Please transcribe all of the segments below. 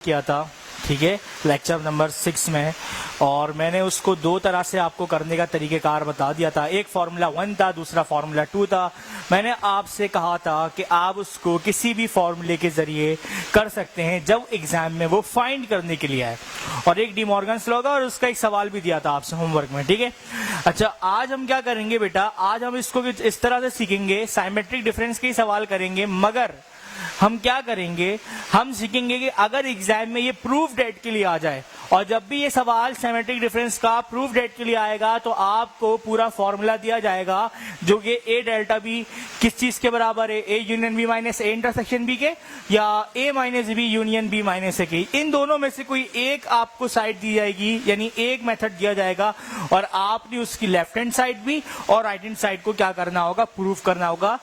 किया था, ठीक है, लेक्चर नंबर 6 में, और मैंने उसको दो तरह से आपको करने का तरीक़ेकार बता दिया था। एक फार्मूला 1 था, दूसरा फार्मूला 2 था। मैंने आपसे कहा था कि आप उसको किसी भी फार्मूले के ज़रिए कर सकते हैं जब एग्जाम में वो फाइंड करने के लिए आए। और एक डी मॉर्गन्स लॉ का और उसका एक सवाल भी दिया था आपसे होमवर्क में, ठीक है। अच्छा, आज हम क्या करेंगे बेटा, आज हम इसको इस तरह से सीखेंगे, साइमेट्रिक डिफरेंस के सवाल करेंगे, मगर हम क्या करेंगे, हम सीखेंगे कि अगर एग्जाम में ये प्रूफ डेट के लिए आ जाए, और जब भी ये सवाल सिमेट्रिक डिफरेंस का प्रूफ डेट के लिए आएगा तो आपको पूरा फॉर्मूला दिया जाएगा जो कि ए डेल्टा बी किस चीज के बराबर है, A union B minus A intersection B के, या A minus B union B minus A के। इन दोनों में से कोई एक आपको साइड दी जाएगी, यानी एक मेथड दिया जाएगा, और आपने उसकी लेफ्ट हैंड साइड भी और राइट हैंड साइड को क्या करना होगा, प्रूफ करना होगा।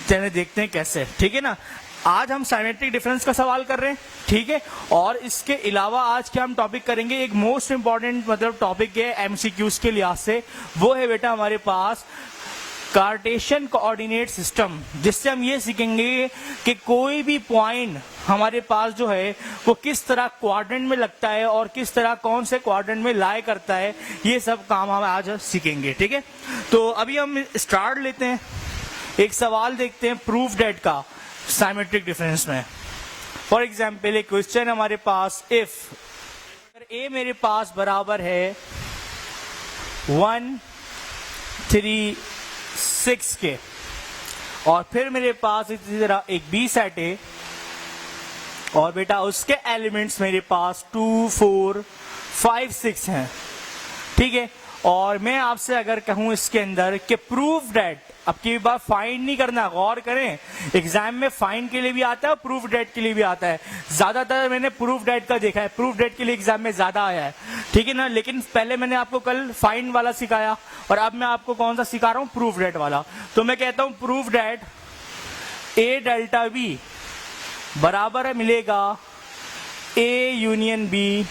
चलिए देखते हैं कैसे, ठीक है ना। आज हम साइमेट्रिक डिफरेंस का सवाल कर रहे हैं, ठीक है, और इसके अलावा आज क्या हम टॉपिक करेंगे, एक मोस्ट इंपॉर्टेंट मतलब टॉपिक है एमसीक्यूज के लिहाज से, वो है बेटा हमारे पास कार्टेशियन कोऑर्डिनेट सिस्टम, जिससे हम ये सीखेंगे कि कोई भी पॉइंट हमारे पास जो है वो किस तरह क्वाड्रेंट में लगता है और किस तरह कौन से क्वाड्रेंट में लाई करता है, ये सब काम हम आज सीखेंगे, ठीक है। तो अभी हम स्टार्ट लेते हैं, एक सवाल देखते हैं प्रूफ डेट का साइमेट्रिक डिफरेंस में। फॉर एग्जाम्पल एक क्वेश्चन हमारे पास, इफ ए मेरे पास बराबर है 1 3 6 के, और फिर मेरे पास इसी तरह एक बी सेट है, और बेटा उसके एलिमेंट्स मेरे पास 2 4 5 6 हैं, ठीक है। और मैं आपसे अगर कहूं इसके अंदर कि प्रूफ डेट, अब की बार फाइंड नहीं करना, गौर करें, एग्जाम में फाइंड के लिए भी आता है और प्रूफ डेट के लिए भी आता है। ज्यादातर मैंने प्रूफ डेट का देखा है, प्रूफ डेट के लिए एग्जाम में ज्यादा आया है, ठीक है ना। लेकिन पहले मैंने आपको कल फाइंड वाला सिखाया, और अब मैं आपको कौन सा सिखा रहा हूं, प्रूफ डेट वाला। तो मैं कहता हूं प्रूफ डेट ए डेल्टा बी बराबर मिलेगा ए यूनियन बी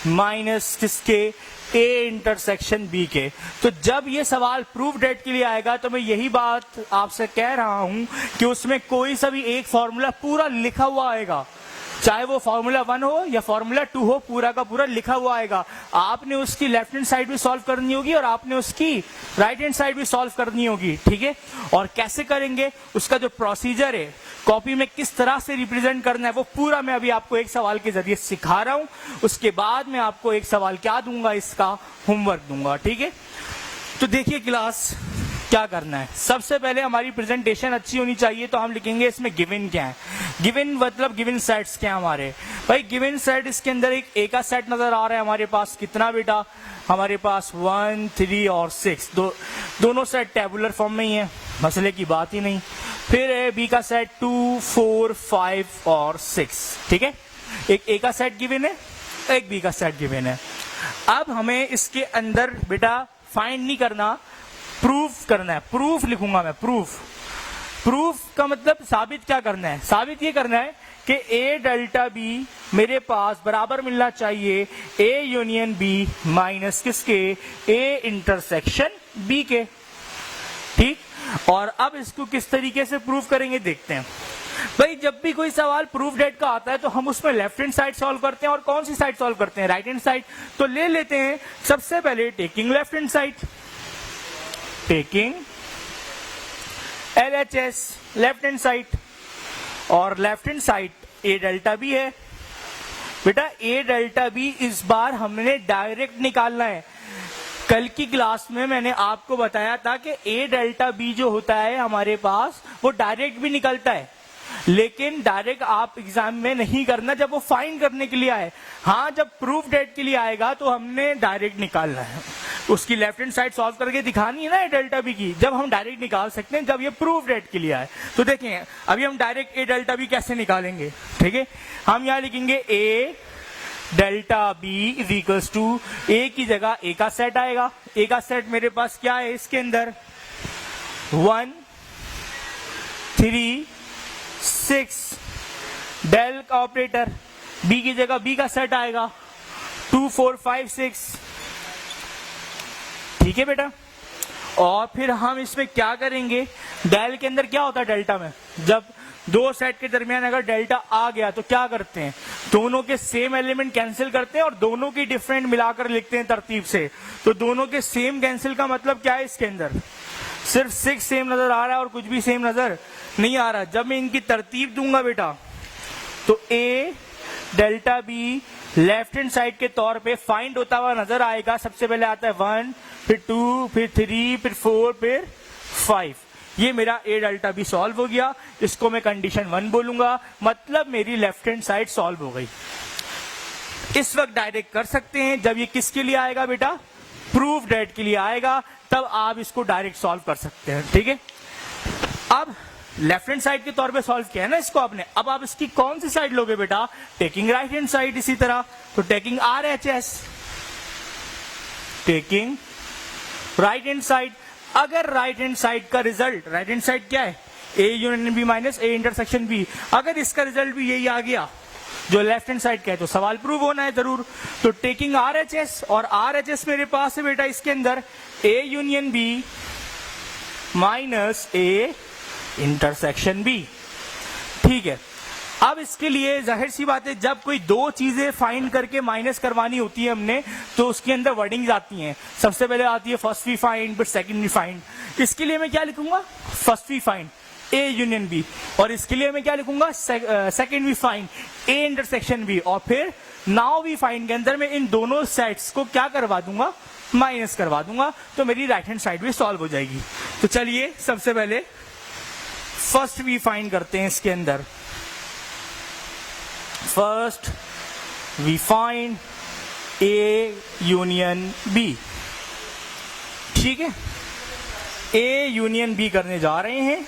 माइनस किसके, ए इंटरसेक्शन बी के। तो जब ये सवाल प्रूफ डेट के लिए आएगा तो मैं यही बात आपसे कह रहा हूं कि उसमें कोई सा भी एक फॉर्मूला पूरा लिखा हुआ आएगा, चाहे वो फॉर्मूला 1 हो या फॉर्मूला 2 हो, पूरा का पूरा लिखा हुआ आएगा। आपने उसकी लेफ्ट हैंड साइड भी सॉल्व करनी होगी और आपने उसकी राइट हैंड साइड भी सॉल्व करनी होगी, ठीक है। और कैसे करेंगे, उसका जो प्रोसीजर है, कॉपी में किस तरह से रिप्रेजेंट करना है, वो पूरा मैं अभी आपको एक सवाल के जरिए सिखा रहा हूं। उसके बाद मैं आपको एक सवाल क्या दूंगा, इसका होमवर्क दूंगा, ठीक है। तो देखिए क्लास क्या करना है, सबसे पहले हमारी प्रेजेंटेशन अच्छी होनी चाहिए, तो हम लिखेंगे इसमें गिवन क्या है। गिवन मतलब गिवन सेट्स क्या है हमारे भाई। गिवन सेट, इसके अंदर एक ए का सेट नजर आ रहा है हमारे पास, कितना बेटा, हमारे पास 1 3 और 6, दोनों सेट टेबुलर फॉर्म में ही है, मसले की बात ही नहीं। फिर है बी का सेट 2 4 5 और 6, ठीक है। एक ए का सेट गिवन है, एक बी का सेट गिवन है। अब हमें इसके अंदर बेटा फाइंड नहीं करना, प्रूफ करना है। प्रूफ लिखूंगा मैं, प्रूफ का मतलब साबित क्या करना है, साबित ये करना है कि ए डेल्टा बी मेरे पास बराबर मिलना चाहिए ए यूनियन बी माइनस किसके, ए इंटरसेक्शन बी के, ठीक। और अब इसको किस तरीके से प्रूफ करेंगे देखते हैं भाई। जब भी कोई सवाल प्रूफ डेट का आता है तो हम उसमें लेफ्ट हैंड साइड सॉल्व करते हैं, और कौन सी साइड सॉल्व करते हैं, राइट हैंड साइड। तो ले लेते हैं सबसे पहले taking left hand side, taking LHS left hand side, और लेफ्ट हैंड साइड ए डेल्टा बी है बेटा। ए डेल्टा बी इस बार हमने डायरेक्ट निकालना है। कल की क्लास में मैंने आपको बताया था कि ए डेल्टा बी जो होता है हमारे पास वो डायरेक्ट भी निकलता है, लेकिन डायरेक्ट आप एग्जाम में नहीं करना जब वो फाइंड करने के लिए आए। हाँ, जब प्रूफ डेट के लिए आएगा तो हमने डायरेक्ट निकालना है, उसकी लेफ्ट हैंड साइड सॉल्व करके दिखानी है ना ए डेल्टा बी की, जब हम डायरेक्ट निकाल सकते हैं जब ये प्रूफ डेट के लिए आए। तो देखें अभी हम डायरेक्ट ए डेल्टा बी कैसे निकालेंगे, ठीक है। हम यहाँ लिखेंगे A delta B is equals to, A की जगह ए का सेट आएगा। ए का सेट मेरे पास क्या है, इसके अंदर 1 3 6, डेल का ऑपरेटर, बी की जगह बी का सेट आएगा 2 4 5 6, ठीक है बेटा। और फिर हम इसमें क्या करेंगे, डेल के अंदर क्या होता है डेल्टा में, जब दो सेट के दरमियान अगर डेल्टा आ गया तो क्या करते हैं, दोनों के सेम एलिमेंट कैंसिल करते हैं और दोनों की डिफरेंट मिलाकर लिखते हैं तरतीब से। तो दोनों के सेम कैंसिल का मतलब क्या है, इसके अंदर सिर्फ 6 सेम नजर आ रहा है और कुछ भी सेम नजर नहीं आ रहा। जब मैं इनकी तरतीब दूंगा बेटा तो A delta B left hand side के तौर पे फाइंड होता हुआ नजर आएगा। सबसे पहले आता है 1, फिर 2, फिर 3, फिर 4, फिर 5। ये मेरा ए डेल्टा बी सॉल्व हो गया। इसको मैं कंडीशन 1 बोलूंगा, मतलब मेरी लेफ्ट हैंड साइड सॉल्व हो गई। इस वक्त डायरेक्ट कर सकते हैं। जब ये किसके लिए आएगा बेटा, प्रूफ डेट के लिए आएगा, तब आप इसको डायरेक्ट सॉल्व कर सकते हैं। ठीक है, अब लेफ्ट हैंड साइड के तौर पे सॉल्व किया है ना इसको आपने, अब आप इसकी कौन सी साइड लोगे बेटा, टेकिंग राइट हैंड साइड। इसी तरह तो taking RHS, taking right hand side. अगर राइट हैंड साइड का रिजल्ट, राइट हैंड साइड क्या है, A union B minus A intersection B, अगर इसका रिजल्ट भी यही आ गया जो लेफ्ट हैंड साइड का है तो सवाल प्रूव होना है जरूर। तो टेकिंग RHS, और RHS मेरे पास है बेटा इसके अंदर A union B minus A intersection B। ठीक है, अब इसके लिए जाहिर सी बात है, जब कोई दो चीजें फाइंड करके माइनस करवानी होती है हमने, तो उसके अंदर वर्डिंग्स आती हैं। सबसे पहले आती है फर्स्ट वी फाइंड, फिर सेकंड वी फाइंड। इसके लिए मैं क्या लिखूंगा, first we find A union B, और इसके लिए मैं क्या लिखूंगा, second we find A intersection B, और फिर नाउ वी फाइंड के अंदर मैं इन दोनों सेट्स को क्या करवा दूंगा, माइनस करवा दूंगा। तो मेरी राइट हैंड साइड भी सॉल्व हो जाएगी। तो चलिए सबसे पहले फर्स्ट वी फाइंड करते हैं। इसके अंदर first we find A union B। ठीक है, A यूनियन B करने जा रहे हैं।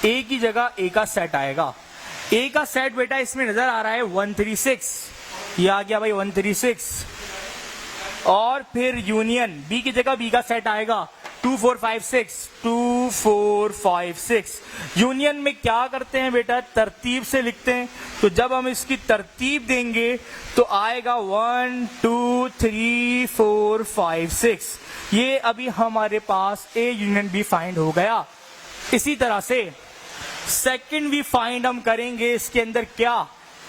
A की जगह A का सेट आएगा। A का सेट बेटा इसमें नजर आ रहा है 136, ये आ गया भाई 136। और फिर यूनियन B की जगह B का सेट आएगा 2 4 5 6, 2 4 5 6। यूनियन में क्या करते हैं बेटा, तरतीब से लिखते हैं। तो जब हम इसकी तरतीब देंगे तो आएगा 1 2 3 4 5 6। ये अभी हमारे पास A यूनियन B फाइंड हो गया। इसी तरह से सेकंड वी फाइंड हम करेंगे इसके अंदर क्या,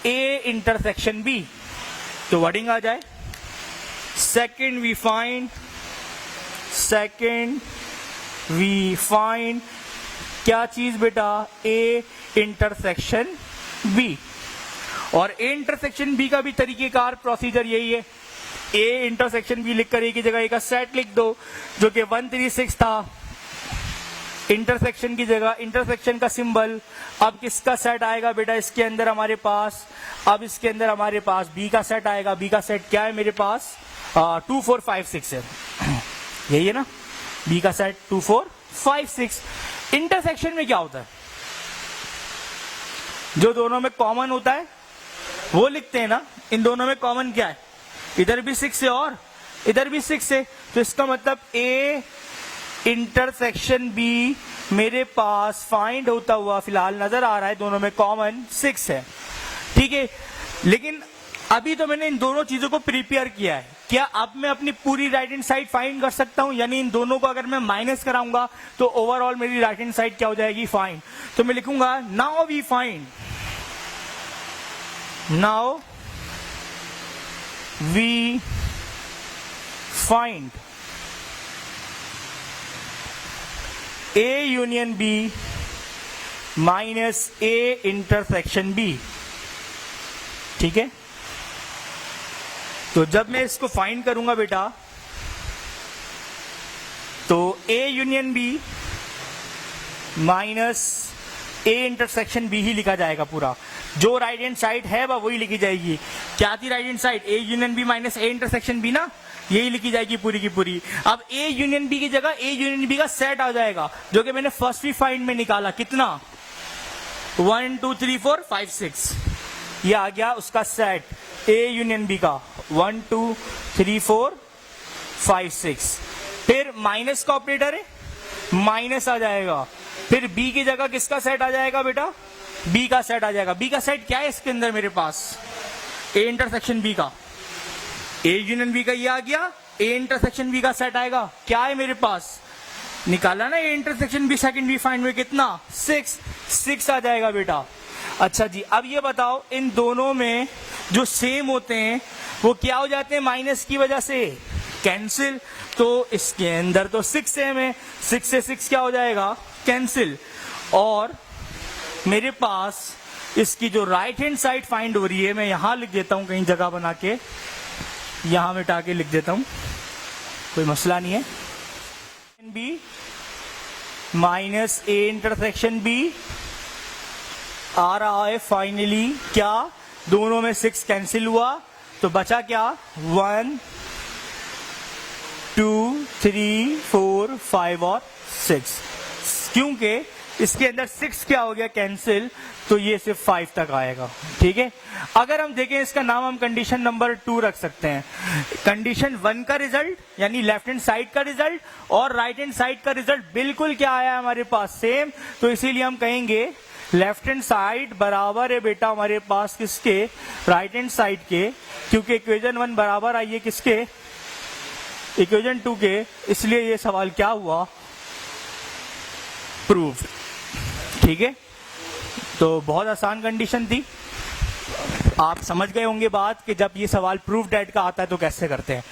A इंटरसेक्शन B। तो वर्डिंग आ जाए, सेकंड वी फाइंड क्या चीज बेटा, A इंटरसेक्शन B। और A इंटरसेक्शन B का भी तरीकेकार प्रोसीजर यही है। A इंटरसेक्शन B लिखकर A की जगह A का सेट लिख दो, जो कि 136 था। इंटरसेक्शन की जगह इंटरसेक्शन का सिंबल। अब किसका सेट आएगा बेटा इसके अंदर हमारे पास, अब इसके अंदर हमारे पास B का सेट आएगा। B का सेट क्या है मेरे पास, 2 4 5 6 है, यही है ना, B का सेट 2 4 5 6। इंटरसेक्शन में क्या होता है, जो दोनों में कॉमन होता है वो लिखते हैं ना। इन दोनों में कॉमन क्या है, इधर भी 6 है और इधर भी 6 है। तो इसका मतलब A इंटरसेक्शन B मेरे पास फाइंड होता हुआ फिलहाल नजर आ रहा है, दोनों में कॉमन 6 है। ठीक है, लेकिन अभी तो मैंने इन दोनों चीजों को प्रिपेयर किया है। क्या अब मैं अपनी पूरी राइट हैंड साइड फाइंड कर सकता हूं, यानी इन दोनों को अगर मैं माइनस कराऊंगा तो ओवरऑल मेरी राइट हैंड साइड क्या हो जाएगी, फाइंड। तो मैं लिखूंगा now we find A union B minus A intersection B। ठीक है, तो जब मैं इसको फाइंड करूंगा बेटा तो A union B minus A intersection B ही लिखा जाएगा पूरा। जो राइट हैंड साइड है वह वही लिखी जाएगी। क्या थी right hand side, A union B minus A intersection B ना, यही लिखी जाएगी पूरी की पूरी। अब A यूनियन B की जगह A यूनियन B का सेट आ जाएगा, जो कि मैंने फर्स्ट वी फाइंड में निकाला। कितना, 1 2 3 4 5 6, ये आ गया उसका सेट A यूनियन B का 1 2 3 4 5 6। फिर माइनस का ऑपरेटर है, माइनस आ जाएगा। फिर B की जगह किसका सेट आ जाएगा बेटा, B का सेट आ जाएगा। B का सेट क्या है इसके अंदर मेरे पास, A इंटरसेक्शन B का, A यूनियन B का ये आ गया। A इंटरसेक्शन B का सेट आएगा, क्या है मेरे पास, निकाला ना ये intersection B second B find में कितना 6 आ जाएगा बेटा। अच्छा जी, अब ये बताओ इन दोनों में जो सेम होते हैं वो क्या हो जाते हैं माइनस की वजह से कैंसिल। तो इसके अंदर तो 6 सेम है, 6 से 6 क्या हो जाएगा कैंसिल। और मेरे पास इसकी जो राइट हैंड साइड फाइंड हो रही है, मैं यहां लिख देता हूं कहीं जगह बना के, यहां मिटा के लिख देता हूं, कोई मसला नहीं है। B minus A intersection B आ रहा है फाइनली क्या, दोनों में 6 कैंसिल हुआ तो बचा क्या 1 2 3 4 5 और 6। क्योंकि इसके अंदर 6 क्या हो गया कैंसिल, तो ये सिर्फ 5 तक आएगा। ठीक है, अगर हम देखें इसका नाम हम कंडीशन नंबर 2 रख सकते हैं। कंडीशन 1 का रिजल्ट यानी लेफ्ट हैंड साइड का रिजल्ट और राइट हैंड साइड का रिजल्ट बिल्कुल क्या आया हमारे पास सेम, तो इसीलिए हम कहेंगे लेफ्ट हैंड साइड बराबर है बेटा हमारे पास किसके, राइट हैंड साइड के, क्योंकि इक्वेशन 1 बराबर आई है किसके, इक्वेशन 2 के, इसलिए ये सवाल क्या हुआ प्रूव। ठीक है, तो बहुत आसान कंडीशन थी, आप समझ गए होंगे बात कि जब ये सवाल प्रूफ डेट का आता है तो कैसे करते हैं।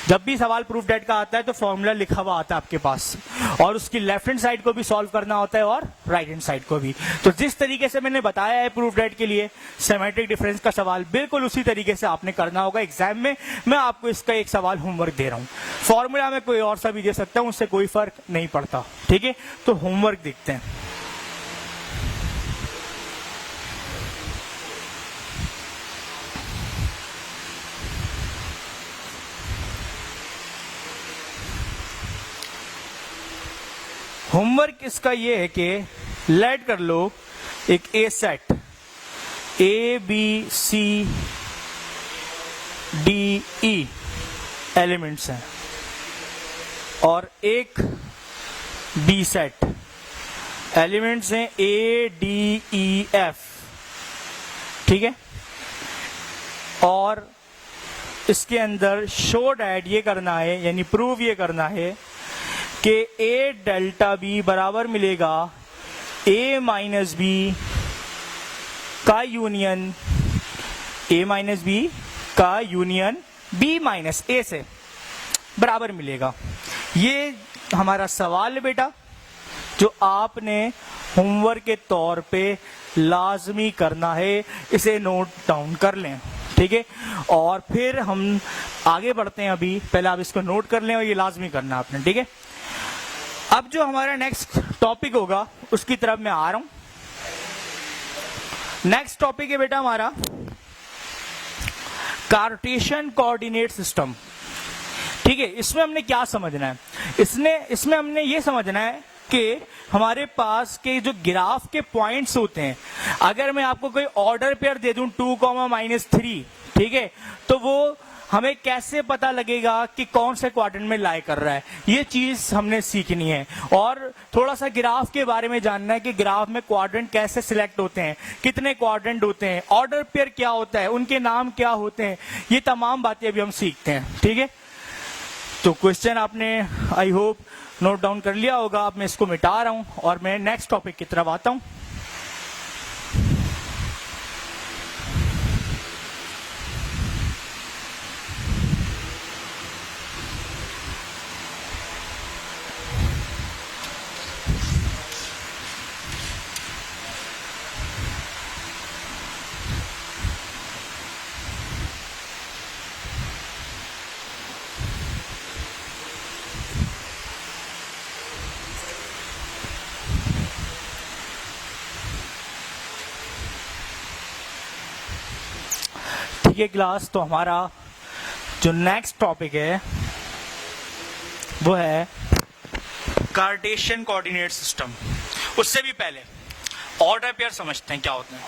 जब भी सवाल प्रूफ डेट का आता है तो फॉर्मूला लिखा हुआ आता है आपके पास, और उसकी लेफ्ट हैंड साइड को भी सॉल्व करना होता है और राइट हैंड साइड को भी। तो जिस तरीके से मैंने बताया है प्रूफ डेट के लिए सिमेट्रिक डिफरेंस का सवाल, बिल्कुल उसी तरीके से आपने करना होगा एग्जाम में। मैं आपको इसका एक सवाल होमवर्क दे रहा हूं, फॉर्मूला में कोई और सा भी दे सकता हूं, उससे कोई फर्क नहीं पड़ता। ठीक है, तो होमवर्क देखते हैं। होमवर्क इसका ये है कि लेट कर लो एक a set A B C D E elements हैं और एक बी सेट एलिमेंट्स हैं ए डी ई एफ। ठीक है, और इसके अंदर शो डैट ये करना है यानी प्रूव ये करना है कि ए डेल्टा बी बराबर मिलेगा ए माइनस बी का यूनियन, ए माइनस बी का यूनियन बी माइनस ए से बराबर मिलेगा। ये हमारा सवाल है बेटा जो आपने होमवर्क के तौर पे लाजमी करना है, इसे नोट डाउन कर लें। ठीक है, और फिर हम आगे बढ़ते हैं। अभी पहले आप इसको नोट कर लें और ये लाजमी करना आपने। ठीक है, अब जो हमारा नेक्स्ट टॉपिक होगा उसकी तरफ मैं आ रहा हूं। नेक्स्ट टॉपिक है बेटा हमारा कार्टेशियन कोऑर्डिनेट सिस्टम। ठीक है, इसमें हमने क्या समझना है, इसमें हमने ये समझना है कि हमारे पास के जो ग्राफ के पॉइंट्स होते हैं, अगर मैं आपको कोई ऑर्डर पेयर दे दूं 2,-3, ठीक है, तो वो हमें कैसे पता लगेगा कि कौन से क्वाड्रेंट में लाई कर रहा है, ये चीज हमने सीखनी है। और थोड़ा सा ग्राफ के बारे में जानना है कि ग्राफ में क्वाड्रेंट कैसे सिलेक्ट होते हैं, कितने क्वाड्रेंट होते हैं, ऑर्डर पेयर क्या होता है, उनके नाम क्या होते हैं, ये तमाम बातें अभी हम सीखते हैं। ठीक है, तो क्वेश्चन आपने आई होप नोट डाउन कर लिया होगा। अब मैं इसको मिटा रहा हूं और मैं नेक्स्ट टॉपिक की तरफ आता हूं। ठीक है क्लास, तो हमारा जो नेक्स्ट टॉपिक है वो है कार्टेशियन कोऑर्डिनेट सिस्टम। उससे भी पहले ऑर्डर पेयर समझते हैं क्या होते हैं,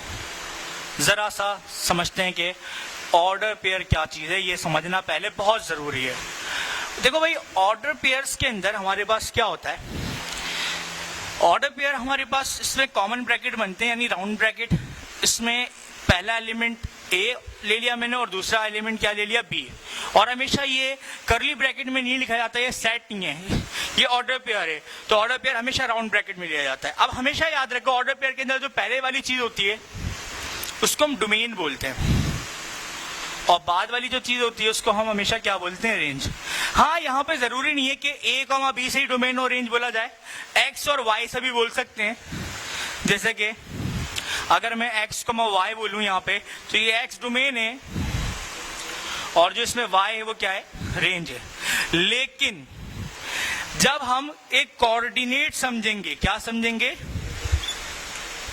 जरा सा समझते हैं कि ऑर्डर पेयर क्या चीज है, ये समझना पहले बहुत जरूरी है। देखो भाई, ऑर्डर पेयर्स के अंदर हमारे पास क्या होता है, ऑर्डर पेयर हमारे पास इसमें कॉमन ब्रैकेट बनते हैं यानी राउंड ब्रैकेट। इसमें पहला एलिमेंट ए ले लिया मैंने और दूसरा एलिमेंट क्या ले लिया, बी। और हमेशा ये करली ब्रैकेट में नहीं लिखा जाता, ये सेट नहीं है, ये ऑर्डर पेयर है, तो ऑर्डर पेयर हमेशा राउंड ब्रैकेट में लिया जाता है। अब हमेशा याद रखो ऑर्डर पेयर के अंदर जो पहले वाली चीज होती है उसको हम डोमेन बोलते हैं, और बाद वाली जो चीज होती है उसको हम हमेशा क्या बोलते हैं, रेंज। हाँ, यहाँ पे जरूरी नहीं है कि ए कॉमा बी से ही डोमेन और रेंज बोला जाए, एक्स और वाई से भी बोल सकते हैं। जैसे कि अगर मैं एक्स कॉमा वाई बोलूं यहाँ पे, तो ये एक्स डोमेन है और जो इसमें वाई है वो क्या है, रेंज है। लेकिन जब हम एक कोऑर्डिनेट समझेंगे, क्या समझेंगे,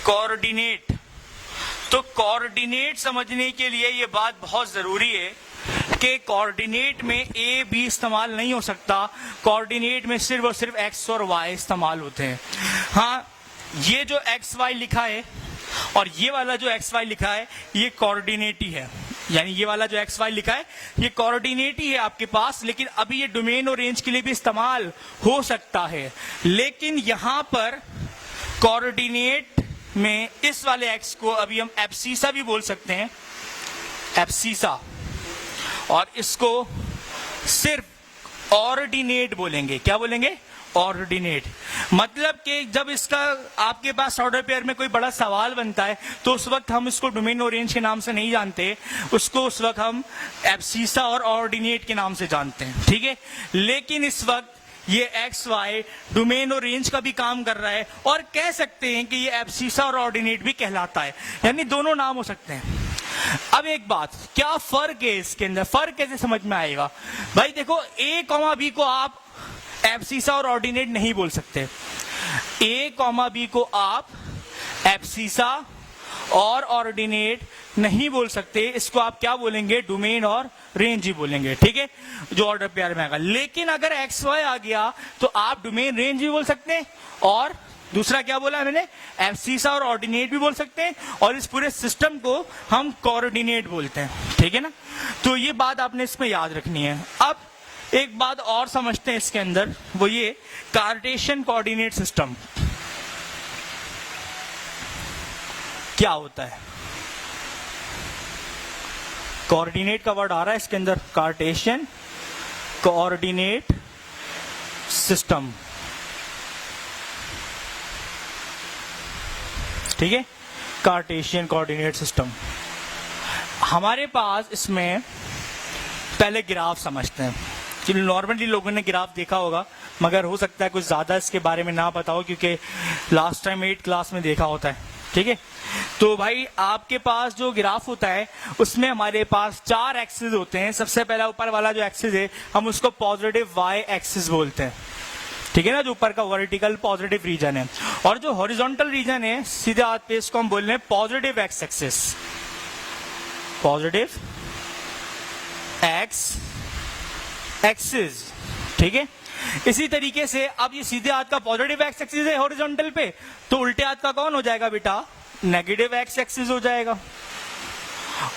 कोऑर्डिनेट, तो कोऑर्डिनेट समझने के लिए ये बात बहुत जरूरी है कि कोऑर्डिनेट में ए बी इस्तेमाल नहीं हो सकता, कोऑर्डिनेट में सिर्फ और सिर्फ एक्स और वाई इस्तेमाल होते हैं। हाँ, ये जो एक्स वाई लिखा है और ये वाला जो एक्स वाई लिखा है ये कोऑर्डिनेट ही है, यानी ये वाला जो एक्स वाई लिखा है ये कोऑर्डिनेट ही है आपके पास, लेकिन अभी ये डोमेन और रेंज के लिए भी इस्तेमाल हो सकता है। लेकिन यहां पर कोऑर्डिनेट में इस वाले एक्स को अभी हम एब्सीसा भी बोल सकते हैं, एब्सीसा, और इसको सिर्फ ऑर्डिनेट बोलेंगे। क्या बोलेंगे, ऑर्डिनेट। मतलब कि जब इसका आपके पास ऑर्डर पेयर में कोई बड़ा सवाल बनता है तो उस वक्त हम इसको डोमेन और रेंज के नाम से नहीं जानते, उसको उस वक्त हम एब्सीसा और ऑर्डिनेट के नाम से जानते हैं, ठीक है। लेकिन इस वक्त ये एक्स वाई डोमेन और रेंज का भी काम कर रहा है, और कह सकते हैं कि ये एब्सीसा और ऑर्डिनेट भी कहलाता है, यानी दोनों नाम हो सकते हैं। अब एक बात, क्या फर्क है इसके अंदर, फर्क कैसे समझ में आएगा भाई? देखो, ए कॉमा बी को आप एब्सीसा और ऑर्डिनेट नहीं बोल सकते, ए कॉमा बी को आप एब्सीसा और ऑर्डिनेट नहीं बोल सकते, इसको आप क्या बोलेंगे, डोमेन और रेंज ही बोलेंगे, ठीक है, जो ऑर्डर पेयर में आएगा। लेकिन अगर एक्स वाई आ गया तो आप डोमेन रेंज भी बोल सकते हैं, और दूसरा क्या बोला है मैंने, एब्सीसा और ऑर्डिनेट भी बोल सकते हैं, और इस पूरे सिस्टम को हम कोऑर्डिनेट बोलते हैं, ठीक है ना। तो ये बात आपने इसमें याद रखनी है। अब एक बात और समझते हैं इसके अंदर, वो ये कार्टेशियन कोऑर्डिनेट सिस्टम क्या होता है। कोऑर्डिनेट का वर्ड आ रहा है इसके अंदर, कार्टेशियन कोऑर्डिनेट सिस्टम, ठीक है, कार्टेशियन कोऑर्डिनेट सिस्टम। हमारे पास इसमें पहले ग्राफ समझते हैं, कि नॉर्मली लोगों ने ग्राफ देखा होगा, मगर हो सकता है कुछ ज्यादा इसके बारे में ना पता हो, क्योंकि लास्ट टाइम 8th क्लास में देखा होता है, ठीक है। तो भाई आपके पास जो ग्राफ होता है उसमें हमारे पास 4 एक्सिस होते हैं। सबसे पहला ऊपर वाला जो एक्सिस है हम उसको पॉजिटिव वाई एक्सिस बोलते हैं, ठीक है ना, जो ऊपर का वर्टिकल पॉजिटिव रीजन है, और जो हॉरिजॉन्टल रीजन है सीधे हाथ पे इसको हम बोल रहे हैं positive X axis, positive X axis, ठीक है। इसी तरीके से अब ये सीधे हाथ का पॉजिटिव एक्स एक्सिस है हॉरिजॉन्टल पे, तो उल्टे हाथ का कौन हो जाएगा बेटा, नेगेटिव एक्स एक्सिस हो जाएगा।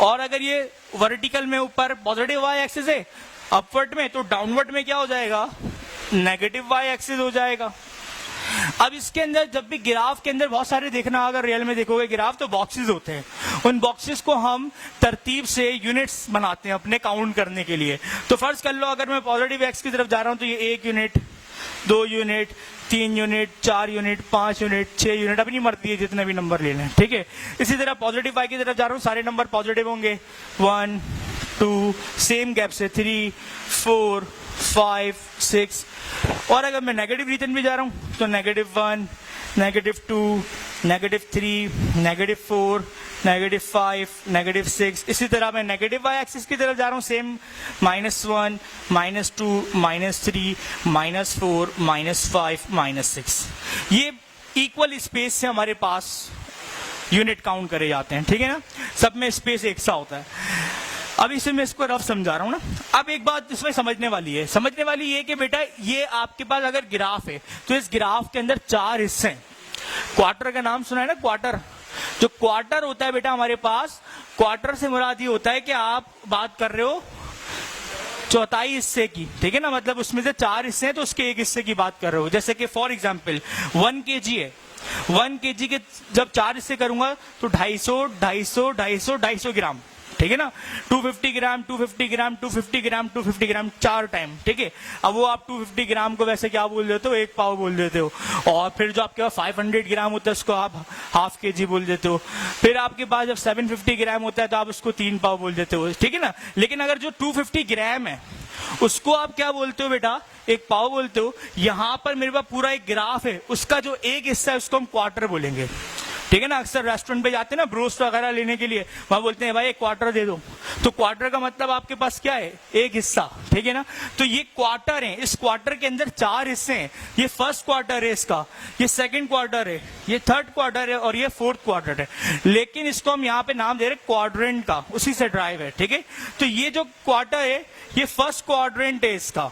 और अगर ये वर्टिकल में ऊपर पॉजिटिव वाई एक्सिस है अपवर्ड में, तो डाउनवर्ड में क्या हो जाएगा, नेगेटिव वाई एक्सिस हो जाएगा। अब इसके अंदर जब भी ग्राफ के अंदर बहुत सारे देखना, अगर रियल में देखोगे ग्राफ, तो बॉक्सेस होते हैं, उन बॉक्सेस को हम तरतीब से यूनिट्स बनाते हैं अपने काउंट करने के लिए। तो फर्ज कर लो अगर मैं पॉजिटिव एक्स की तरफ जा रहा हूं तो ये 1 unit, 2 unit, 3 unit, 4 unit, 5 unit, 6 unit, अपनी मर्जी है जितने भी नंबर ले लें, ठीक है। इसी तरह पॉजिटिव वाई की तरफ जा रहा हूं, सारे नंबर पॉजिटिव होंगे, 1 2, सेम गैप से 3 4 5 6, और अगर मैं नेगेटिव रीजन में जा रहा हूं तो -1, -2, -3, -4, -5, -6। इसी तरह मैं नेगेटिव वाई एक्सिस की तरफ जा रहा हूं, सेम -1, -2, -3, -4, -5, -6। ये इक्वल स्पेस से हमारे पास यूनिट काउंट करे जाते हैं, ठीक है ना, सब में स्पेस एक सा होता है। अब इसे मैं इसको रफ समझा रहा हूं ना। अब एक बात इसमें समझने वाली है, समझने वाली ये कि बेटा ये आपके पास अगर ग्राफ है तो इस ग्राफ के अंदर 4 हिस्से हैं। क्वार्टर का नाम सुना है ना, क्वार्टर। जो क्वार्टर होता है बेटा हमारे पास, क्वार्टर से मुराद ये होता है कि आप बात कर रहे हो चौथाई हिस्से की, ठीक है ना, मतलब उसमें से 4 हिस्से हैं तो उसके एक हिस्से की बात कर रहे हो। जैसे कि फॉर एग्जाम्पल 1 kg है, 1 kg के जब 4 हिस्से करूंगा तो 250, 250, 250, 250 ग्राम, ठीक है ना, 250 ग्राम 250 ग्राम 250 ग्राम 250 ग्राम 4 टाइम, ठीक है। अब वो आप 250 ग्राम को वैसे क्या बोल देते हो, 1 पाव बोल देते हो, और फिर जो आपके पास 500 ग्राम होता है उसको आप हाफ केजी बोल देते हो, फिर आपके पास जब 750 ग्राम होता है तो आप उसको 3 पाव बोल देते हो, ठीक है ना। लेकिन अगर जो 250 ग्राम है उसको आप क्या बोलते हो बेटा, 1 पाव बोलते हो। यहां पर मेरे पास पूरा एक ग्राफ है, उसका जो एक हिस्सा है उसको हम क्वार्टर बोलेंगे, ठीक है ना। अक्सर रेस्टोरेंट पे जाते हैं ना ब्रोस्ट वगैरह लेने के लिए, वहां बोलते हैं भाई 1 क्वार्टर दे दो, तो क्वार्टर का मतलब आपके पास क्या है, एक हिस्सा, ठीक है ना। तो ये क्वार्टर है, इस क्वार्टर के अंदर 4 हिस्से हैं। ये फर्स्ट क्वार्टर है इसका, ये सेकंड क्वार्टर है, ये थर्ड क्वार्टर है और ये फोर्थ क्वार्टर है। लेकिन इसको हम यहाँ पे नाम दे रहे क्वाड्रेंट का, उसी से ड्राइव है, ठीक है। तो ये जो क्वार्टर है ये फर्स्ट क्वाड्रेंट है इसका,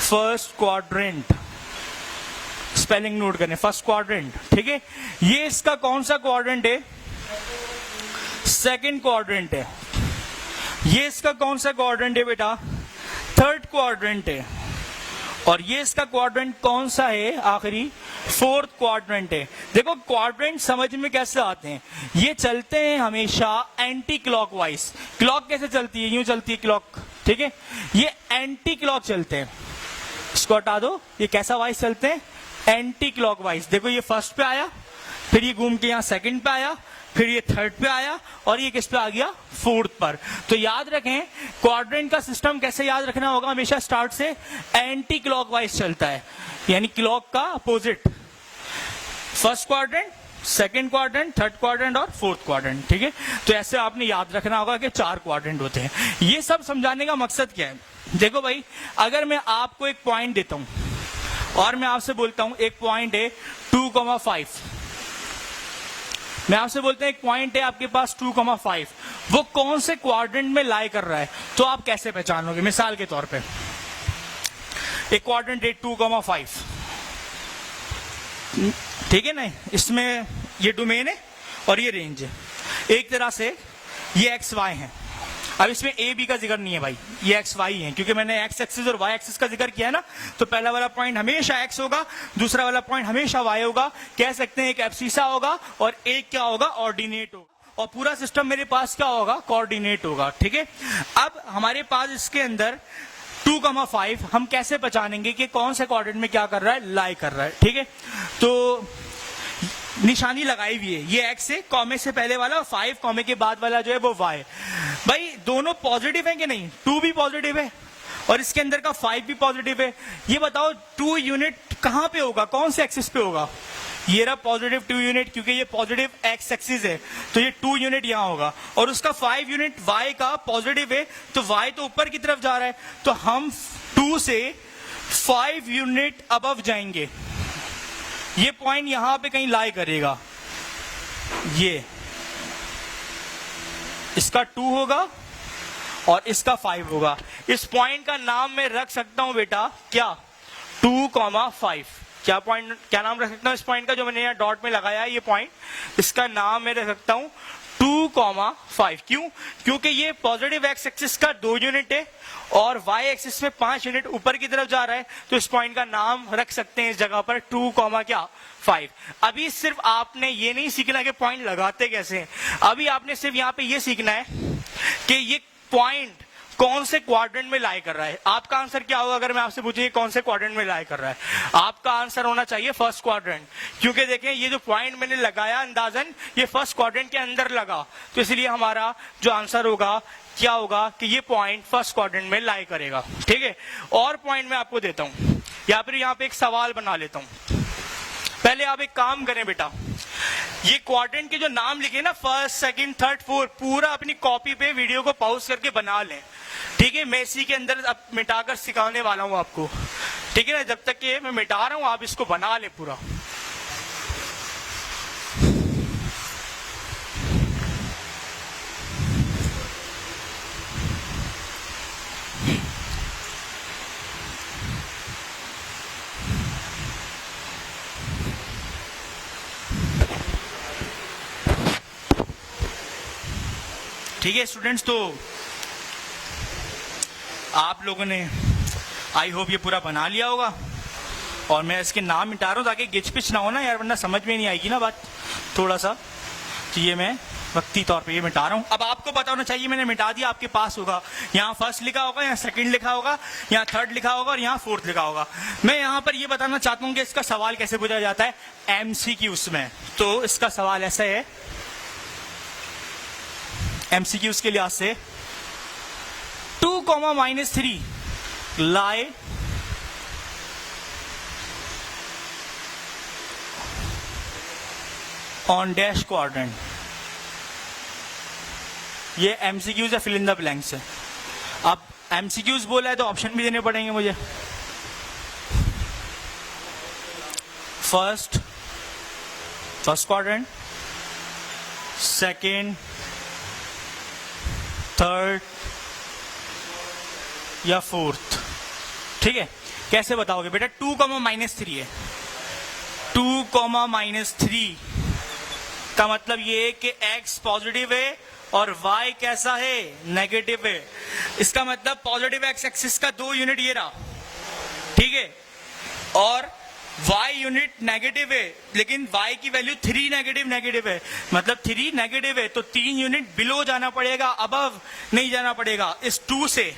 फर्स्ट क्वाड्रेंट, स्पेलिंग नोट करने, फर्स्ट क्वाड्रेंट, ठीक है। ये इसका कौन सा क्वाड्रेंट है, सेकंड क्वाड्रेंट है। ये इसका कौन सा क्वाड्रेंट है बेटा, थर्ड क्वाड्रेंट है। और ये इसका क्वाड्रेंट कौन सा है, आखिरी फोर्थ क्वाड्रेंट है। देखो क्वाड्रेंट समझ में कैसे आते हैं, ये चलते हैं हमेशा एंटी क्लॉकवाइज। क्लॉक कैसे चलती है, यूं चलती है क्लॉक, ठीक है। ये एंटी क्लॉक चलते हैं, इसको हटा दो, ये कैसा वाइज चलते हैं, एंटी क्लॉकवाइज। देखो ये फर्स्ट पे आया, फिर ये घूम के यहाँ सेकंड पे आया, फिर ये थर्ड पे आया, और ये किस पे आ गया, फोर्थ पर। तो याद रखें क्वाड्रेंट का सिस्टम कैसे याद रखना होगा, हमेशा स्टार्ट से एंटी क्लॉकवाइज चलता है, यानी क्लॉक का opposite. First quadrant, second quadrant, third quadrant और फोर्थ क्वाड्रेंट, ठीक है। तो ऐसे आपने याद रखना होगा कि 4 क्वाड्रेंट होते हैं। ये सब समझाने का मकसद क्या है, देखो भाई अगर मैं आपको एक पॉइंट देता हूं और मैं आपसे बोलता हूं एक पॉइंट है 2,5, मैं आपसे बोलता हूं एक पॉइंट है आपके पास 2,5, वो कौन से क्वाड्रेंट में लाई कर रहा है, तो आप कैसे पहचानोगे। मिसाल के तौर पे एक क्वाड्रेंट है 2,5, ठीक है ना, इसमें ये डोमेन है और ये रेंज है, एक तरह से ये एक्स वाई है। अब इसमें ए बी का जिक्र नहीं है भाई, ये एक्स वाई है, क्योंकि मैंने एक्स एक्सिस और वाई एक्सिस का जिक्र किया है ना, तो पहला वाला पॉइंट हमेशा एक्स होगा, दूसरा वाला पॉइंट हमेशा वाई होगा। कह सकते हैं एक एब्सिसा होगा और एक क्या होगा, ऑर्डिनेट होगा, और पूरा सिस्टम मेरे पास क्या होगा, कोऑर्डिनेट होगा, ठीक है। अब हमारे पास इसके अंदर 2,5 हम कैसे पहचानेंगे कि कौन से क्वाड्रेंट में क्या कर रहा है, लाई कर रहा है, ठीक है। तो निशानी लगाई हुई है, ये एक्स है, कॉमे से पहले वाला, 5 कॉमे के बाद वाला जो है वो वाई। भाई दोनों पॉजिटिव है कि नहीं, 2 भी पॉजिटिव है और इसके अंदर का 5 भी पॉजिटिव है। ये बताओ 2 यूनिट कहां पे होगा, कौन से एक्सिस पे होगा, ये रहा पॉजिटिव 2 यूनिट, क्योंकि ये पॉजिटिव एक्स एक्सिस है तो ये 2 यूनिट यहां होगा, और उसका 5 यूनिट वाई का पॉजिटिव है, तो वाई तो ऊपर की तरफ जा रहा है, तो हम 2 से 5 यूनिट अबव जाएंगे। ये पॉइंट यहां पे कहीं लाई करेगा, ये इसका 2 होगा और इसका 5 होगा। इस पॉइंट का नाम मैं रख सकता हूं बेटा क्या, 2,5। क्या पॉइंट, क्या नाम रख सकता हूं इस पॉइंट का, जो मैंने यहाँ डॉट में लगाया है ये पॉइंट, इसका नाम मैं रख सकता हूं 2,5। क्यों, क्योंकि ये पॉजिटिव एक्स एक्सिस का 2 यूनिट है और वाई एक्सिस में 5 यूनिट ऊपर की तरफ जा रहा है, तो इस पॉइंट का नाम रख सकते हैं इस जगह पर 2,5। अभी सिर्फ आपने ये नहीं सीखना कि पॉइंट लगाते कैसे हैं, अभी आपने सिर्फ यहाँ पे ये सीखना है कि ये पॉइंट कौन से क्वाड्रेंट में लाई कर रहा है। आपका आंसर क्या होगा अगर मैं आपसे पूछूं कौन से क्वाड्रेंट में लाई कर रहा है, आपका आंसर होना चाहिए फर्स्ट क्वाड्रेंट, क्योंकि देखें ये जो पॉइंट मैंने लगाया अंदाजन ये फर्स्ट क्वाड्रेंट के अंदर लगा, तो इसलिए हमारा जो आंसर होगा क्या होगा कि ये पॉइंट फर्स्ट क्वाड्रेंट में लाई करेगा, ठीक है। और पॉइंट मैं आपको देता हूं, या फिर यहाँ पे एक सवाल बना लेता हूं। पहले आप एक काम करें बेटा, ये क्वाड्रेंट के जो नाम लिखे ना, फर्स्ट सेकंड थर्ड फोर्थ, पूरा अपनी कॉपी पे वीडियो को पॉज करके बना लें, ठीक है। मैं इसी के अंदर अब मिटाकर सिखाने वाला हूं आपको, ठीक है ना। जब तक कि मैं मिटा रहा हूं आप इसको बना ले पूरा। ठीक है स्टूडेंट्स, तो आप लोगों ने आई होप ये पूरा बना लिया होगा, और मैं इसके नाम मिटा रहा हूँ ताकि गिच पिच ना हो ना यार, वरना समझ में नहीं आएगी ना बात थोड़ा सा। तो ये मैं वक्ती तौर पे ये मिटा रहा हूं। अब आपको पता होना चाहिए, मैंने मिटा दिया, आपके पास होगा यहाँ फर्स्ट लिखा होगा, यहाँ सेकंड लिखा होगा, यहाँ थर्ड लिखा होगा और यहाँ फोर्थ लिखा होगा। मैं यहाँ पर ये बताना चाहता हूँ कि इसका सवाल कैसे पूछा जाता है एमसीक्यूज में। तो इसका सवाल ऐसा है एमसीक्यूज के लिहाज से, 2, -3 lie on dash quadrant। ये एमसीक्यूज है, फिल इन द ब्लैंक्स है। अब एमसीक्यूज बोला है तो ऑप्शन भी देने पड़ेंगे मुझे। फर्स्ट क्वाड्रेंट, सेकेंड, थर्ड या फोर्थ। ठीक है, कैसे बताओगे बेटा? 2, -3 है। 2, -3 का मतलब ये है कि x पॉजिटिव है और y कैसा है? नेगेटिव है। इसका मतलब पॉजिटिव x एक्सिस का 2 यूनिट ये रहा, ठीक है, और y यूनिट नेगेटिव है, लेकिन y की वैल्यू 3 नेगेटिव है, मतलब 3 नेगेटिव है, तो 3 यूनिट बिलो जाना पड़ेगा, अबव नहीं जाना पड़ेगा। इस 2 से,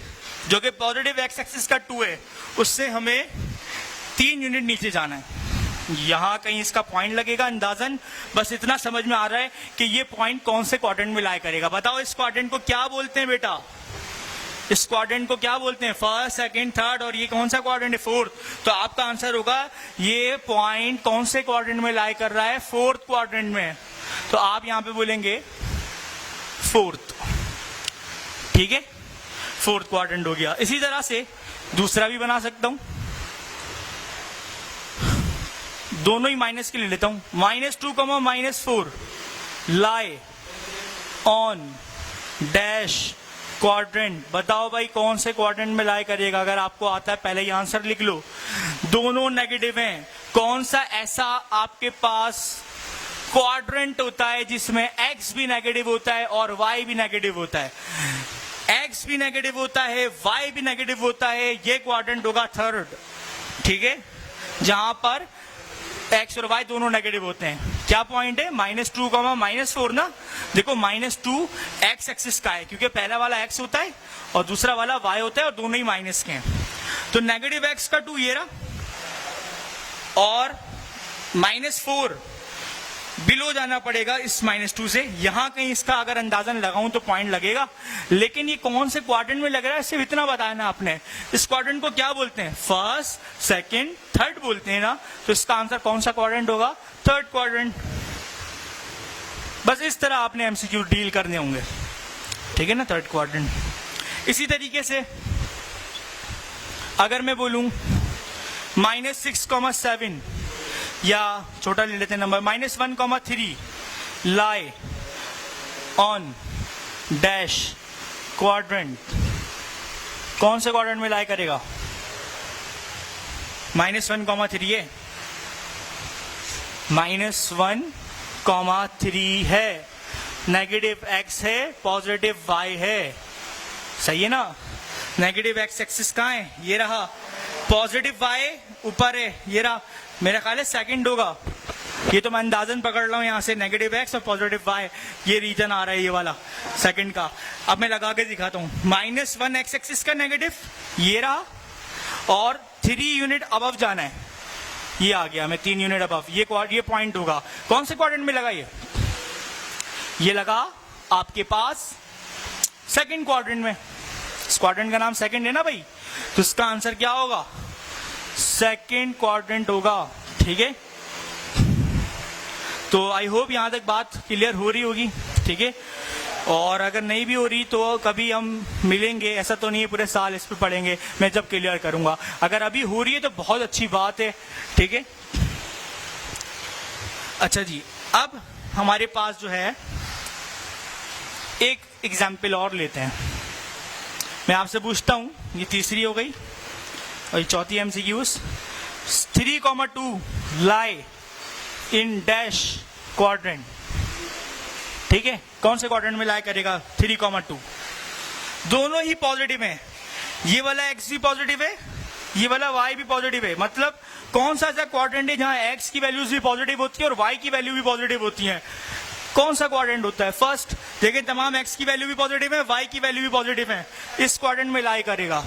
जो कि पॉजिटिव x एक्सिस का 2 है, उससे हमें 3 यूनिट नीचे जाना है। यहां कहीं इसका पॉइंट लगेगा अंदाजन, बस इतना समझ में आ रहा है कि ये पॉइंट कौन से क्वाड्रेंट में लाई करेगा। बताओ इस क्वाड्रेंट को क्या बोलते हैं बेटा? इस क्वाड्रेंट को क्या बोलते हैं? फर्स्ट, सेकंड, थर्ड, और ये कौन सा क्वाड्रेंट है? फोर्थ। तो आपका आंसर होगा ये पॉइंट कौन से क्वाड्रेंट में लाई कर रहा है? फोर्थ क्वाड्रेंट में। तो आप यहां पे बोलेंगे फोर्थ। ठीक है, फोर्थ क्वाड्रेंट हो गया। इसी तरह से दूसरा भी बना सकता हूं, दोनों ही माइनस के ले लेता हूं। -2, -4 लाई ऑन डैश क्वाड्रेंट। बताओ भाई कौन से क्वाड्रेंट में लाई करेगा? अगर आपको आता है पहले ही आंसर लिख लो। दोनों नेगेटिव हैं। कौन सा ऐसा आपके पास क्वाड्रेंट होता है जिसमें x भी नेगेटिव होता है और y भी नेगेटिव होता है? x भी नेगेटिव होता है, y भी नेगेटिव होता है, ये क्वाड्रेंट होगा थर्ड। ठीक है, जहां पर x और y दोनों नेगेटिव होते हैं। क्या पॉइंट है? -2, -4 ना। देखो -2 x एक्सिस का है, क्योंकि पहला वाला x होता है और दूसरा वाला y होता है, और दोनों ही माइनस के हैं। तो नेगेटिव x का 2 ये रहा, और -4 बिलो जाना पड़ेगा इस -2 से। यहां कहीं इसका अगर अंदाजन लगाऊं तो पॉइंट लगेगा, लेकिन ये कौन से क्वाड्रेंट में लग रहा है सिर्फ इतना बताना आपने। इस क्वाड्रेंट को क्या बोलते हैं? फर्स्ट, सेकंड, थर्ड बोलते हैं ना। तो इसका आंसर कौन सा क्वाड्रेंट होगा? Third quadrant. बस इस तरह आपने एमसीक्यू डील करने होंगे, ठीक है ना, थर्ड क्वाड्रेंट। इसी तरीके से अगर मैं बोलूं -6, 7 या छोटा ले लेते हैं number, -1, 3 lie on dash quadrant. कौन से क्वाड्रेंट में लाई करेगा? -1, 3 है, -1, 3 है, नेगेटिव x है, पॉजिटिव y है, सही है ना। नेगेटिव x एक्सिस कहाँ है? ये रहा। पॉजिटिव y ऊपर है, ये रहा। मेरा ख्याल है सेकंड होगा, ये तो मैं अंदाजन पकड़ रहा हूं यहां से। नेगेटिव x और पॉजिटिव y, ये रीजन आ रहा है ये वाला सेकंड का। अब मैं लगा के दिखाता हूं। -1 x एक्सिस का नेगेटिव ये रहा, और 3 यूनिट अबव जाना है, ये आ गया। मैं 3 यूनिट अबव, ये पॉइंट होगा। कौन से क्वाड्रेंट में लगा? ये लगा आपके पास सेकंड क्वाड्रेंट में। इस क्वाड्रेंट का नाम सेकंड है ना भाई, तो इसका आंसर क्या होगा? सेकंड क्वाड्रेंट होगा। ठीक है, तो आई होप यहां तक बात क्लियर हो रही होगी, ठीक है। और अगर नहीं भी हो रही तो कभी हम मिलेंगे, ऐसा तो नहीं है पूरे साल इस पे पढ़ेंगे, मैं जब क्लियर करूंगा। अगर अभी हो रही है तो बहुत अच्छी बात है, ठीक है। अच्छा जी, अब हमारे पास जो है एक एग्जाम्पल और लेते हैं। मैं आपसे पूछता हूं, ये तीसरी हो गई और ये चौथी MCQs. 3, 2 lie in dash quadrant, ठीक है। कौन से क्वाड्रेंट में लाई करेगा? 3, 2। दोनों ही पॉजिटिव हैं। ये वाला x भी पॉजिटिव है, ये वाला y भी पॉजिटिव है। मतलब कौन सा ऐसा क्वाड्रेंट है जहां x की वैल्यूज भी पॉजिटिव होती है और y की वैल्यू भी पॉजिटिव होती है? कौन सा क्वाड्रेंट होता है? फर्स्ट देखिए, तमाम x की वैल्यू भी पॉजिटिव है, y की वैल्यू भी पॉजिटिव है, इस क्वाड्रेंट में लाई करेगा,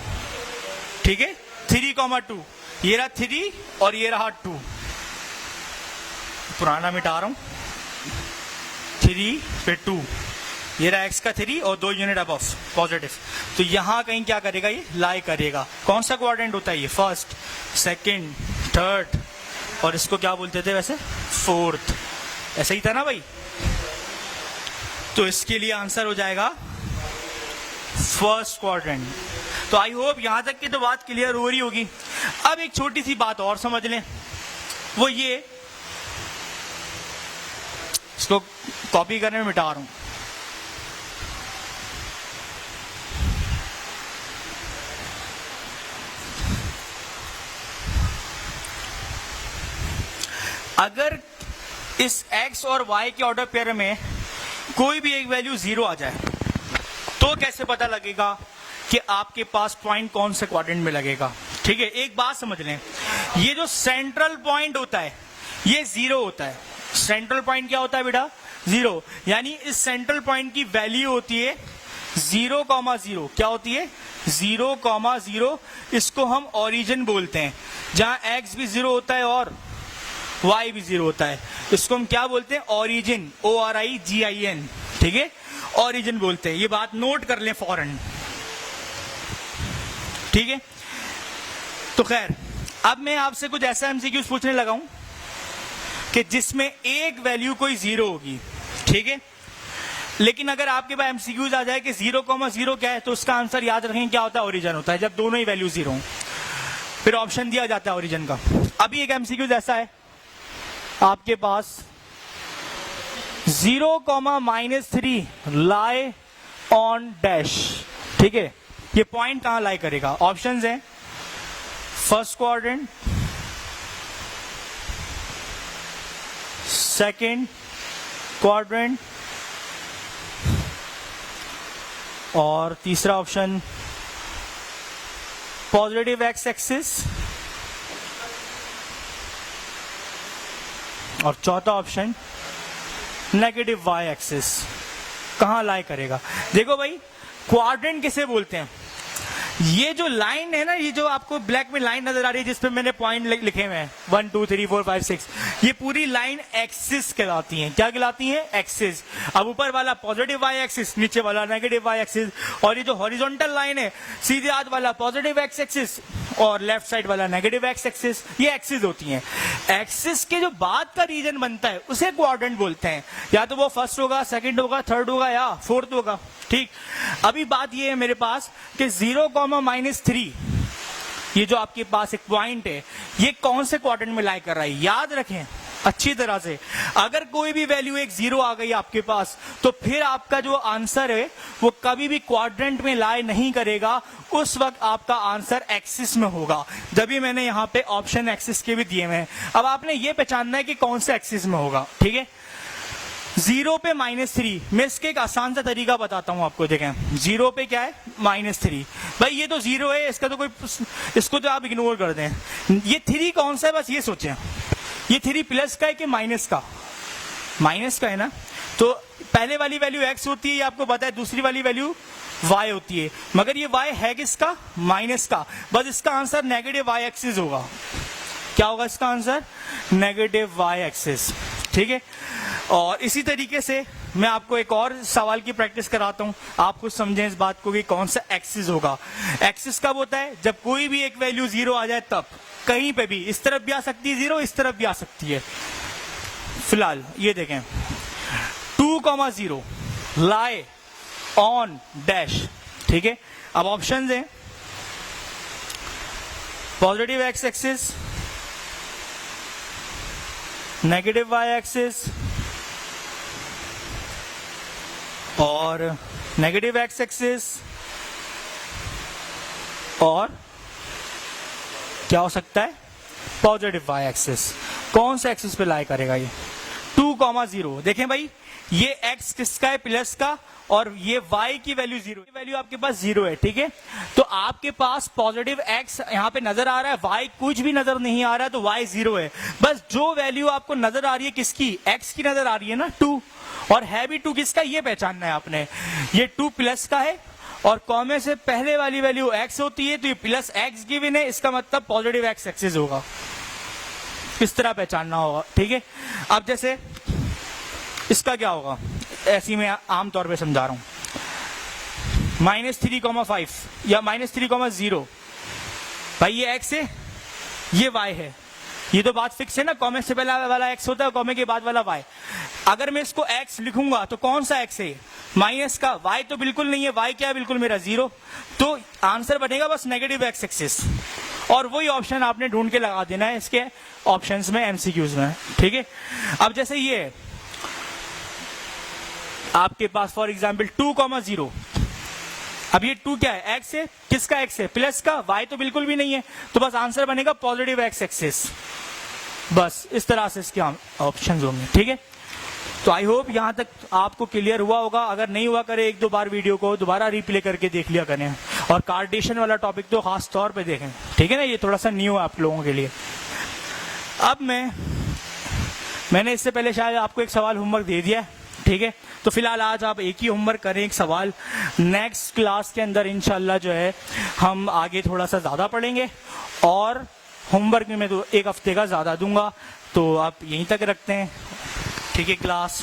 ठीक है। 3,2, ये रहा 3 और ये रहा 2, पुराना मिटा रहा हूं, 3 पे 2, ये रहा x का 3 और 2 यूनिट अबव पॉजिटिव, तो यहां कहीं क्या करेगा? ये लाई करेगा। कौन सा क्वाड्रेंट होता है ये? फर्स्ट, सेकंड, थर्ड, और इसको क्या बोलते थे वैसे? फोर्थ, ऐसा ही था ना भाई। तो इसके लिए आंसर हो जाएगा फर्स्ट क्वाड्रेंट। तो आई होप यहां तक की तो बात क्लियर हो रही होगी। अब एक छोटी सी बात और समझ लें, वो ये, इसको कॉपी करने में मिटा रहा हूं। अगर इस x और y के ऑर्डर पेयर में कोई भी एक वैल्यू 0 आ जाए तो कैसे पता लगेगा कि आपके पास पॉइंट कौन से क्वाड्रेंट में लगेगा? ठीक है, एक बात समझ लें, ये जो सेंट्रल पॉइंट होता है ये 0 होता है। सेंट्रल पॉइंट क्या होता है बेटा? 0। यानी इस सेंट्रल पॉइंट की वैल्यू होती है 0,0। क्या होती है? 0,0। इसको हम ओरिजिन बोलते हैं, जहां x भी 0 होता है और y भी 0 होता है। इसको हम क्या बोलते हैं? ओरिजिन, ORIGIN, ठीक है, ओरिजिन बोलते हैं। ये बात नोट कर लें फौरन, ठीक है। तो खैर, अब मैं आपसे कुछ ऐसा MCQs पूछने लगा हूं कि जिसमें एक वैल्यू कोई 0 होगी, ठीक है। लेकिन अगर आपके पास MCQs आ जाए कि 0,0 क्या है, तो उसका आंसर याद रखें क्या होता है? ओरिजिन होता है, जब दोनों ही वैल्यू 0 हो, फिर ऑप्शन दिया जाता है ओरिजिन का। अभी एक MCQs ऐसा है आपके पास, 0,-3 लाई ऑन डैश, ठीक है। ये पॉइंट कहां लाई करेगा? ऑप्शंस हैं, फर्स्ट क्वाड्रेंट, सेकंड क्वाड्रेंट, और तीसरा ऑप्शन पॉजिटिव एक्स एक्सिस, और चौथा ऑप्शन नेगेटिव वाई एक्सिस। कहां लाई करेगा? देखो भाई, क्वाड्रेंट किसे बोलते हैं? ये जो लाइन है ना, ये जो आपको ब्लैक में लाइन नजर आ रही है जिसपे मैंने पॉइंट लिखे हुए हैं 1 2 3 4 5 6, ये पूरी लाइन एक्सिस कहलाती है। क्या कहलाती है? एक्सिस। अब ऊपर वाला पॉजिटिव वाई एक्सिस, नीचे वाला नेगेटिव वाई एक्सिस, और ये जो हॉरिजॉन्टल लाइन है सीधे हाथ वाला पॉजिटिव एक्स एक्सिस और लेफ्ट साइड वाला नेगेटिव एक्स एक्सिस, ये एक्सिस होती हैं। एक्सिस के जो बाद का रीजन बनता है उसे क्वाड्रेंट बोलते हैं। या तो वो फर्स्ट होगा, सेकंड होगा, थर्ड होगा या फोर्थ होगा, ठीक। अभी बात ये है मेरे पास कि 0,-3, ये जो आपके पास एक पॉइंट है, ये कौन से क्वाड्रेंट में लाई कर रहा है? याद रखें अच्छी तरह से, अगर कोई भी वैल्यू एक 0 आ गई आपके पास, तो फिर आपका जो आंसर है वो कभी भी क्वाड्रेंट में लाई नहीं करेगा, उस वक्त आपका आंसर एक्सिस में होगा। जब भी मैंने यहाँ पे ऑप्शन एक्सिस के भी दिए हुए हैं। अब आपने ये पहचानना है कि कौन से एक्सिस में होगा, ठीक है। 0 पे -3, मैं इसके एक आसान सा तरीका बताता हूं आपको। देखें, 0 पे क्या है? -3। भाई ये तो 0 है, इसका तो कोई, इसको तो आप इग्नोर कर दें। ये 3 कौन सा है, बस ये सोचें, ये 3 प्लस का है कि माइनस का? माइनस का है ना। तो पहले वाली वैल्यू x होती है, ये आपको पता है, दूसरी वाली वैल्यू y होती है, मगर ये y है किसका? माइनस का। बस इसका आंसर नेगेटिव y एक्सिस होगा। क्या होगा इसका आंसर? नेगेटिव y एक्सिस, ठीक है। और इसी तरीके से मैं आपको एक और सवाल की प्रैक्टिस कराता हूं, आप कुछ समझें इस बात को कि कौन सा एक्सिस होगा। एक्सिस कब होता है? जब कोई भी एक वैल्यू 0 आ जाए तब। कहीं पे भी, इस तरफ भी आ सकती है 0, इस तरफ भी आ सकती है। फिलहाल ये देखें, 2,0 लाई ऑन डैश, ठीक है। अब ऑप्शन है positive X axis, negative Y axis और नेगेटिव एक्स एक्सिस, और क्या हो सकता है? Positive Y axis. कौन सा एक्सिस पे लाई करेगा ये? 2,0। देखें भाई, ये x किसका है? प्लस का, और ये y की वैल्यू 0, वैल्यू आपके पास 0 है, ठीक है। तो आपके पास पॉजिटिव x यहाँ पे नजर आ रहा है, y कुछ भी नजर नहीं आ रहा है, तो y 0 है। बस जो वैल्यू आपको नजर आ रही है किसकी? x की नजर आ रही है ना, 2, और है भी 2 किसका, ये पहचानना है आपने। ये 2 प्लस का है और कॉमे से पहले वाली वैल्यू x होती है, तो ये प्लस x गिवन है, इसका मतलब पॉजिटिव x एक्सिस होगा। इस तरह पहचानना होगा, ठीक है। अब जैसे इसका क्या होगा, ऐसी मैं आमतौर पे समझा रहा हूं, -3,5 या -3,0। भाई ये x है, ये y है, ये तो बात फिक्स है ना, कॉमे से पहले वाला x होता है, कॉमे के बाद वाला y। अगर मैं इसको x लिखूंगा तो कौन सा x है, माइनस का, y तो बिल्कुल नहीं है, y क्या है, बिल्कुल मेरा 0, तो आंसर बनेगा बस नेगेटिव x एक्सिस। और वही ऑप्शन आपने ढूंढ के लगा देना है इसके ऑप्शंस में, एमसीक्यूज में, ठीक है। अब जैसे ये आपके पास फॉर एग्जांपल 2,0, अब ये 2 क्या है, x है, किसका x है, प्लस का, y तो बिल्कुल भी नहीं है, तो बस आंसर बनेगा पॉजिटिव x एक्सिस। बस इस तरह से इसके ऑप्शंस होंगे, ठीक है। तो आई होप यहां तक आपको क्लियर हुआ होगा। अगर नहीं हुआ करे, 1-2 बार वीडियो को दोबारा रिप्ले करके देख लिया करें, और कार्टेशियन वाला टॉपिक तो खास तौर पे देखें, ठीक है ना, ये थोड़ा सा न्यू है आप लोगों के लिए। अब मैंने इससे पहले शायद आपको एक सवाल होमवर्क दे दिया है, ठीक है। तो फिलहाल आज आप एक ही होमवर्क करें, एक सवाल। नेक्स्ट क्लास के अंदर इंशाल्लाह जो है हम आगे थोड़ा सा ज्यादा पढ़ेंगे, और होमवर्क में मैं तो 1 हफ्ते का ज्यादा दूंगा, तो आप यहीं तक रखते हैं, ठीक है क्लास।